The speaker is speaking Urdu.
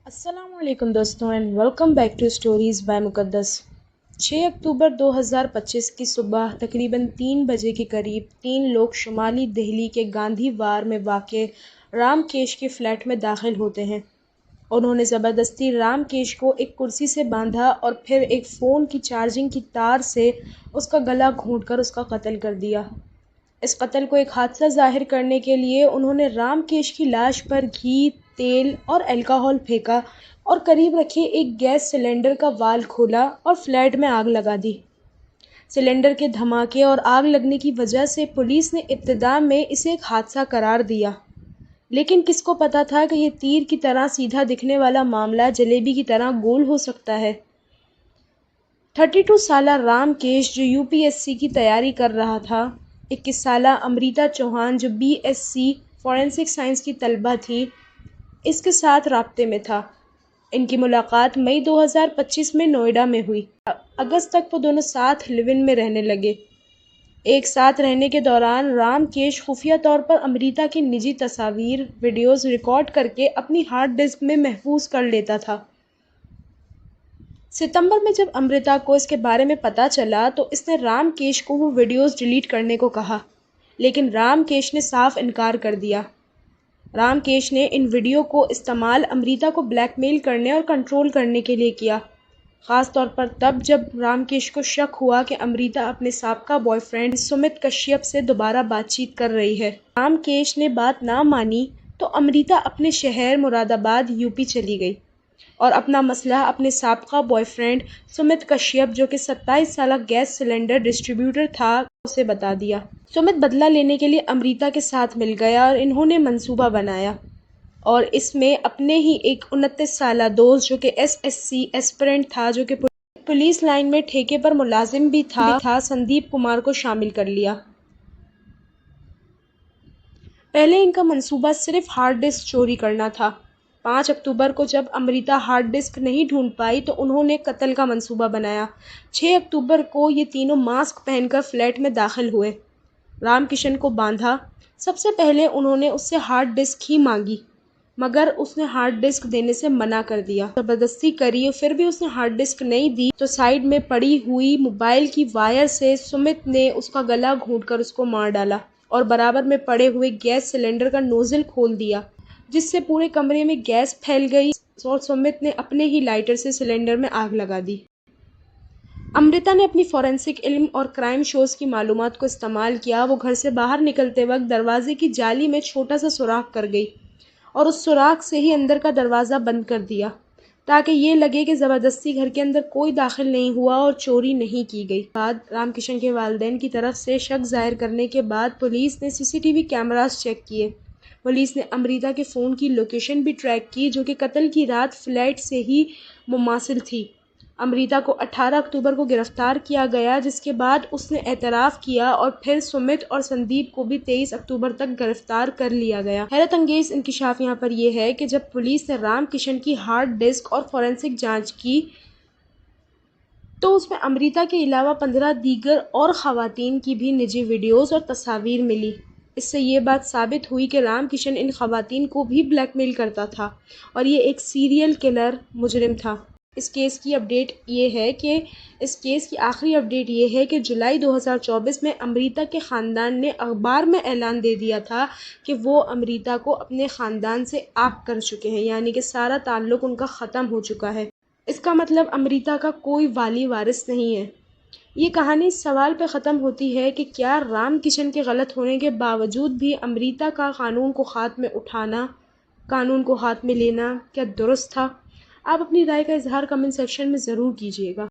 السلام علیکم دوستوں and welcome back to stories by Muqaddas. 6 اکتوبر 2025 کی صبح تقریباً 3 بجے کے قریب 3 لوگ شمالی دہلی کے گاندھی وار میں واقع رام کیش کے فلیٹ میں داخل ہوتے ہیں۔ انہوں نے زبردستی رام کیش کو ایک کرسی سے باندھا اور پھر ایک فون کی چارجنگ کی تار سے اس کا گلا گھونٹ کر اس کا قتل کر دیا۔ اس قتل کو ایک حادثہ ظاہر کرنے کے لیے انہوں نے رام کیش کی لاش پر گھی، تیل اور الکحل پھینکا اور قریب رکھے ایک گیس سلنڈر کا وال کھولا اور فلیٹ میں آگ لگا دی۔ سلنڈر کے دھماکے اور آگ لگنے کی وجہ سے پولیس نے ابتدا میں اسے ایک حادثہ قرار دیا، لیکن کس کو پتا تھا کہ یہ تیر کی طرح سیدھا دکھنے والا معاملہ جلیبی کی طرح گول ہو سکتا ہے۔ 32 سالہ رام کیش جو UPSC کی تیاری کر رہا تھا، 21 سالہ امریتا چوہان جو BSc فورینسک سائنس کی طالبہ تھی، اس کے ساتھ رابطے میں تھا۔ ان کی ملاقات مئی 2025 میں نوئیڈا میں ہوئی۔ اگست تک وہ دونوں ساتھ لیو ان میں رہنے لگے۔ ایک ساتھ رہنے کے دوران رام کیش خفیہ طور پر امریتا کی نجی تصاویر، ویڈیوز ریکارڈ کرکے اپنی ہارڈ ڈسک میں محفوظ کر لیتا تھا۔ ستمبر میں جب امریتا کو اس کے بارے میں پتہ چلا تو اس نے رام کیش کو وہ ویڈیوز ڈیلیٹ کرنے کو کہا، لیکن رام کیش نے صاف انکار کر دیا۔ رام کیش نے ان ویڈیو کو استعمال امریتا کو بلیک میل کرنے اور کنٹرول کرنے کے لیے کیا، خاص طور پر تب جب رام کیش کو شک ہوا کہ امریتا اپنے سابقہ بوائے فرینڈ سمت کشیپ سے دوبارہ بات چیت کر رہی ہے۔ رام کیش نے بات نہ مانی تو امریتا اپنے شہر مراد آباد UP چلی گئی اور اپنا مسئلہ اپنے سابقہ بوائے فرینڈ سمت کشیپ جو کہ 27 سالہ گیس سلنڈر ڈسٹریبیوٹر تھا اسے بتا دیا۔ سمت بدلہ لینے کے لیے امریتا کے ساتھ مل گیا اور انہوں نے منصوبہ بنایا اور اس میں اپنے ہی ایک 29 سالہ دوست جو کہ SSC ایسپرنٹ تھا جو کہ پولیس لائن میں ٹھیکے پر ملازم بھی تھا سندیپ کمار کو شامل کر لیا۔ پہلے ان کا منصوبہ صرف ہارڈ ڈسک چوری کرنا تھا۔ 5 اکتوبر کو جب امریتا ہارڈ ڈسک نہیں ڈھونڈ پائی تو انہوں نے قتل کا منصوبہ بنایا۔ 6 اکتوبر کو یہ تینوں ماسک پہن کر فلیٹ میں داخل ہوئے، رام کشن کو باندھا۔ سب سے پہلے انہوں نے اس سے ہارڈ ڈسک ہی مانگی، مگر اس نے ہارڈ ڈسک دینے سے منع کر دیا۔ زبردستی کری اور پھر بھی اس نے ہارڈ ڈسک نہیں دی تو سائیڈ میں پڑی ہوئی موبائل کی وائر سے سمت نے اس کا گلا گھونٹ کر اس کو مار ڈالا اور برابر میں پڑے ہوئے گیس سلنڈر کا نوزل کھول دیا، جس سے پورے کمرے میں گیس پھیل گئی اور سمت نے اپنے ہی لائٹر سے سلنڈر میں آگ لگا دی۔ امریتا نے اپنی فورینسک علم اور کرائم شوز کی معلومات کو استعمال کیا۔ وہ گھر سے باہر نکلتے وقت دروازے کی جالی میں چھوٹا سا سوراخ کر گئی اور اس سوراخ سے ہی اندر کا دروازہ بند کر دیا تاکہ یہ لگے کہ زبردستی گھر کے اندر کوئی داخل نہیں ہوا اور چوری نہیں کی گئی۔ بعد رام کشن کے والدین کی طرف سے شک ظاہر کرنے کے بعد پولیس نے CCTV کیمراز چیک کیے۔ پولیس نے امریتا کے فون کی لوکیشن بھی ٹریک کی جو کہ قتل کی رات فلیٹ سے ہی مماثل تھی۔ امریتا کو 18 اکتوبر کو گرفتار کیا گیا، جس کے بعد اس نے اعتراف کیا اور پھر سمت اور سندیپ کو بھی 23 اکتوبر تک گرفتار کر لیا گیا۔ حیرت انگیز انکشاف یہاں پر یہ ہے کہ جب پولیس نے رام کشن کی ہارڈ ڈسک اور فورینسک جانچ کی تو اس میں امریتا کے علاوہ 15 دیگر اور خواتین کی بھی نجی ویڈیوز اور تصاویر ملی۔ اس سے یہ بات ثابت ہوئی کہ رام کشن ان خواتین کو بھی بلیک میل کرتا تھا اور یہ ایک سیریل کلر مجرم تھا۔ اس کیس کی آخری اپڈیٹ یہ ہے کہ جولائی 2024 میں امریتا کے خاندان نے اخبار میں اعلان دے دیا تھا کہ وہ امریتا کو اپنے خاندان سے آگ کر چکے ہیں، یعنی کہ سارا تعلق ان کا ختم ہو چکا ہے۔ اس کا مطلب امریتا کا کوئی والی وارث نہیں ہے۔ یہ کہانی اس سوال پہ ختم ہوتی ہے کہ کیا رام کشن کے غلط ہونے کے باوجود بھی امریتا کا قانون کو ہاتھ میں لینا کیا درست تھا؟ آپ اپنی رائے کا اظہار کمنٹ سیکشن میں ضرور کیجیے گا۔